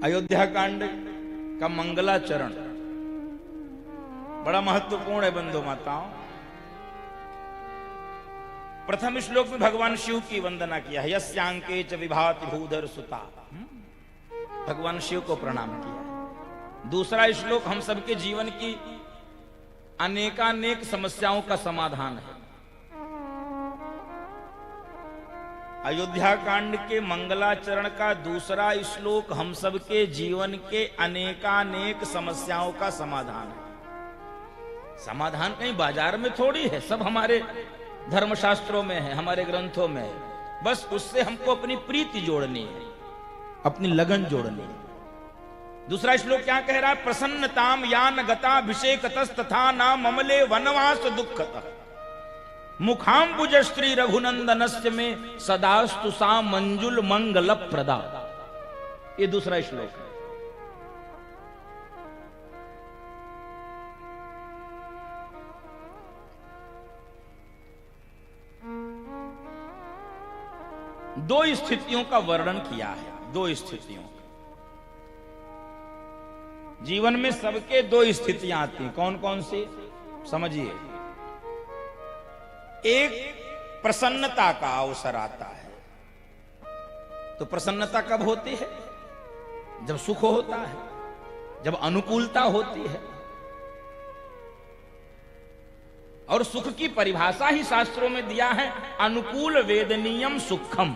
अयोध्या कांड का मंगलाचरण बड़ा महत्वपूर्ण है बंधु माताओं। प्रथम श्लोक में भगवान शिव की वंदना किया है, यस्यांके च विभाति भूधर सुता, भगवान शिव को प्रणाम किया। दूसरा श्लोक हम सबके जीवन की अनेकानेक समस्याओं का समाधान है। अयोध्या कांड के मंगलाचरण का दूसरा श्लोक हम सबके जीवन के अनेकानेक समस्याओं का समाधान है। समाधान कहीं बाजार में थोड़ी है, सब हमारे धर्मशास्त्रों में है, हमारे ग्रंथों में है। बस उससे हमको अपनी प्रीति जोड़नी है, अपनी लगन जोड़नी है। दूसरा श्लोक क्या कह रहा है? प्रसन्नताम यान गताभिषेकतस् तथा नाम ममले वनवास दुःखतः मुखाम्बुज श्री रघुनंदनस्य में सदास्तु सा मंजुल मंगल प्रदा। ये दूसरा श्लोक है। दो स्थितियों का वर्णन किया है, दो स्थितियों। जीवन में सबके दो स्थितियां आती हैं। कौन कौन सी? समझिए। एक प्रसन्नता का अवसर आता है। तो प्रसन्नता कब होती है? जब सुख होता है, जब अनुकूलता होती है। और सुख की परिभाषा ही शास्त्रों में दिया है, अनुकूल वेदनीयम सुखम।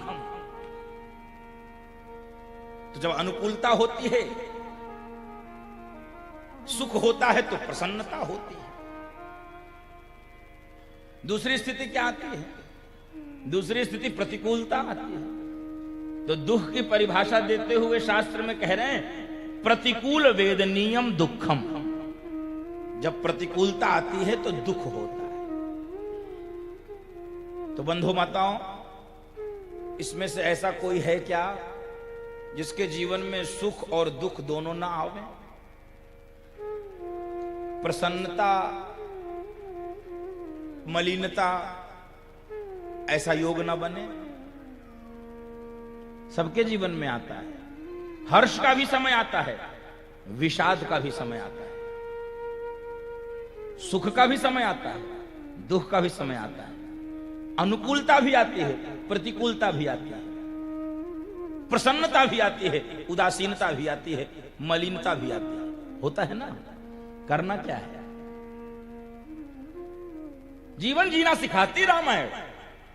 तो जब अनुकूलता होती है, सुख होता है, तो प्रसन्नता होती है। दूसरी स्थिति क्या आती है? दूसरी स्थिति प्रतिकूलता आती है। तो दुख की परिभाषा देते हुए शास्त्र में कह रहे हैं प्रतिकूल वेदनीयम दुखम। जब प्रतिकूलता आती है तो दुख होता है। तो बंधु माताओं, इसमें से ऐसा कोई है क्या जिसके जीवन में सुख और दुख दोनों ना आवे? प्रसन्नता, मलिनता, ऐसा योग ना बने? सबके जीवन में आता है। हर्ष का भी समय आता है, विषाद का भी समय आता है, सुख का भी समय आता है, दुख का भी समय आता है। अनुकूलता भी आती है, प्रतिकूलता भी आती है, प्रसन्नता भी आती है, उदासीनता भी आती है, मलिनता भी आती है। होता है ना? करना क्या है? जीवन जीना सिखाती रामायण।